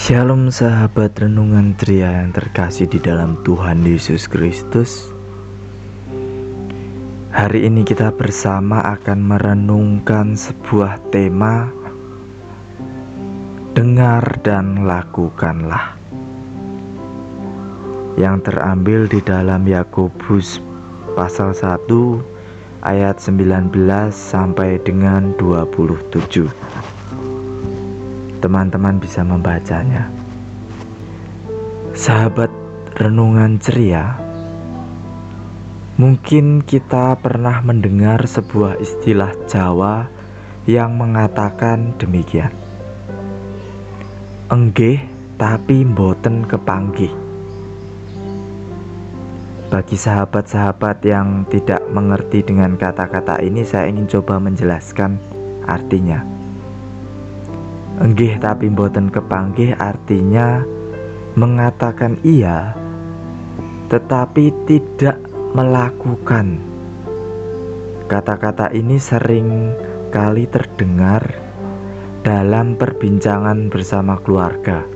Shalom sahabat renungan Tria yang terkasih di dalam Tuhan Yesus Kristus. Hari ini kita bersama akan merenungkan sebuah tema, dengar dan lakukanlah, yang terambil di dalam Yakobus pasal 1 ayat 19 sampai dengan 27. Teman-teman bisa membacanya. Sahabat renungan ceria, mungkin kita pernah mendengar sebuah istilah Jawa yang mengatakan demikian: enggih tapi mboten kepanggih. Bagi sahabat-sahabat yang tidak mengerti dengan kata-kata ini, saya ingin coba menjelaskan artinya. Enggih tapi mboten kepanggih artinya mengatakan iya tetapi tidak melakukan. Kata-kata ini sering kali terdengar dalam perbincangan bersama keluarga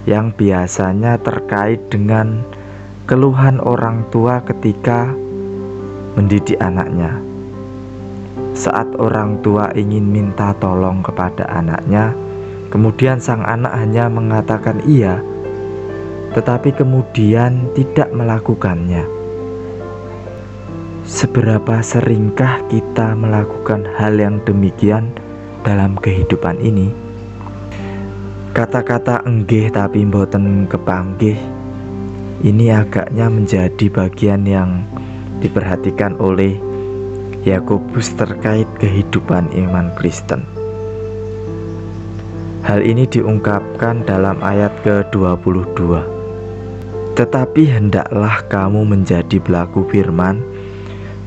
yang biasanya terkait dengan keluhan orang tua ketika mendidik anaknya. Saat orang tua ingin minta tolong kepada anaknya, kemudian sang anak hanya mengatakan iya, tetapi kemudian tidak melakukannya. Seberapa seringkah kita melakukan hal yang demikian dalam kehidupan ini? Kata-kata enggih tapi mboten kepanggih ini agaknya menjadi bagian yang diperhatikan oleh Yakobus terkait kehidupan iman Kristen. Hal ini diungkapkan dalam ayat ke-22. Tetapi hendaklah kamu menjadi pelaku firman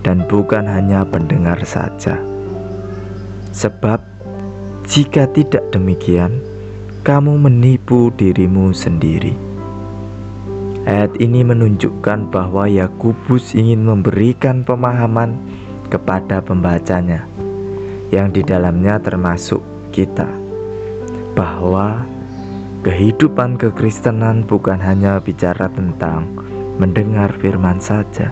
dan bukan hanya pendengar saja. Sebab jika tidak demikian, kamu menipu dirimu sendiri. Ayat ini menunjukkan bahwa Yakobus ingin memberikan pemahaman kepada pembacanya, yang di dalamnya termasuk kita, bahwa kehidupan kekristenan bukan hanya bicara tentang mendengar firman saja,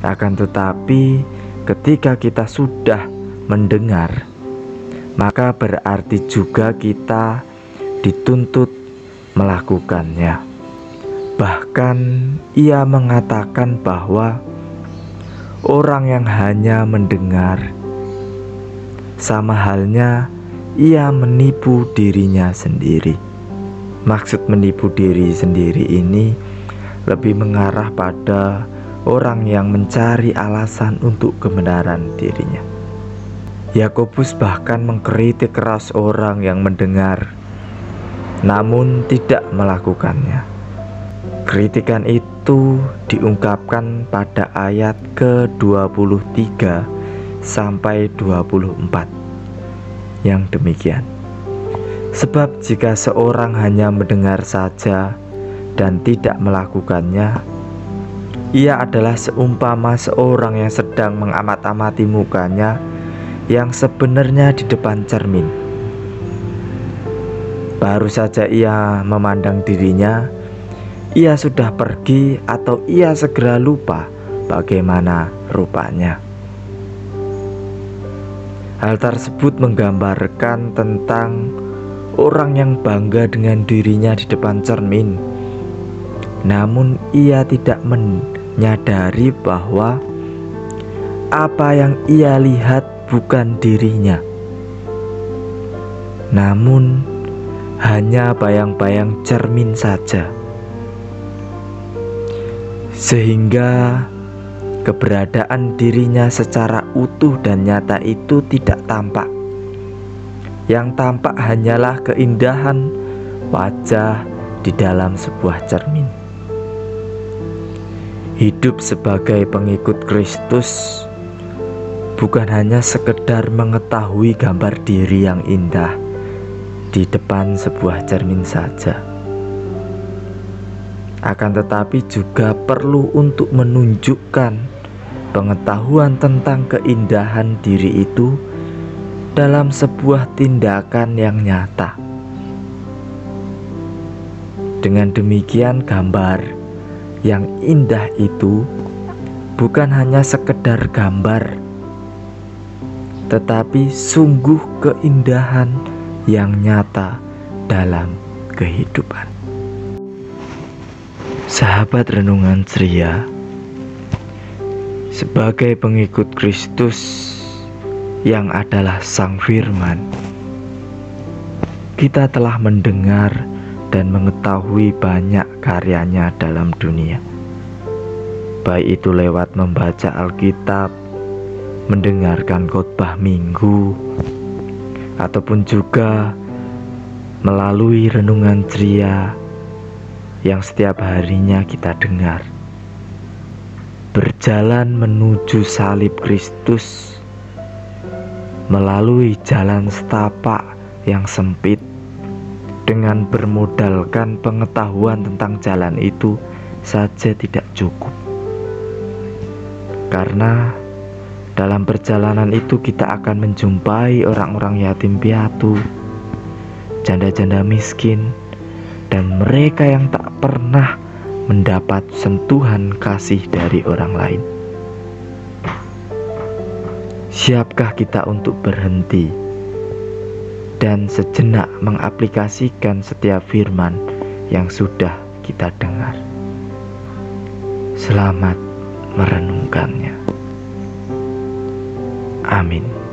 akan tetapi ketika kita sudah mendengar, maka berarti juga kita dituntut melakukannya. Bahkan ia mengatakan bahwa orang yang hanya mendengar, sama halnya ia menipu dirinya sendiri. Maksud menipu diri sendiri ini lebih mengarah pada orang yang mencari alasan untuk kebenaran dirinya. Yakobus bahkan mengkritik keras orang yang mendengar namun tidak melakukannya. Kritikan itu diungkapkan pada ayat ke-23 sampai 24 yang demikian. Sebab jika seorang hanya mendengar saja dan tidak melakukannya, ia adalah seumpama seorang yang sedang mengamat-amati mukanya yang sebenarnya di depan cermin. Baru saja ia memandang dirinya, ia sudah pergi atau ia segera lupa bagaimana rupanya. Hal tersebut menggambarkan tentang orang yang bangga dengan dirinya di depan cermin, namun ia tidak menyadari bahwa apa yang ia lihat bukan dirinya, namun hanya bayang-bayang cermin saja. Sehingga keberadaan dirinya secara utuh dan nyata itu tidak tampak. Yang tampak hanyalah keindahan wajah di dalam sebuah cermin. Hidup sebagai pengikut Kristus bukan hanya sekedar mengetahui gambar diri yang indah di depan sebuah cermin saja, akan tetapi juga perlu untuk menunjukkan pengetahuan tentang keindahan diri itu dalam sebuah tindakan yang nyata. Dengan demikian, gambar yang indah itu bukan hanya sekedar gambar, tetapi sungguh keindahan yang nyata dalam kehidupan. Sahabat renungan ceria, sebagai pengikut Kristus yang adalah Sang Firman, kita telah mendengar dan mengetahui banyak karyanya dalam dunia, baik itu lewat membaca Alkitab, mendengarkan khotbah minggu, ataupun juga melalui renungan ceria yang setiap harinya kita dengar. Berjalan menuju salib Kristus melalui jalan setapak yang sempit, dengan bermodalkan pengetahuan tentang jalan itu saja tidak cukup. Karena dalam perjalanan itu kita akan menjumpai orang-orang yatim piatu, janda-janda miskin, dan mereka yang tak pernah mendapat sentuhan kasih dari orang lain. Siapkah kita untuk berhenti dan sejenak mengaplikasikan setiap firman yang sudah kita dengar? Selamat merenungkannya. Amin.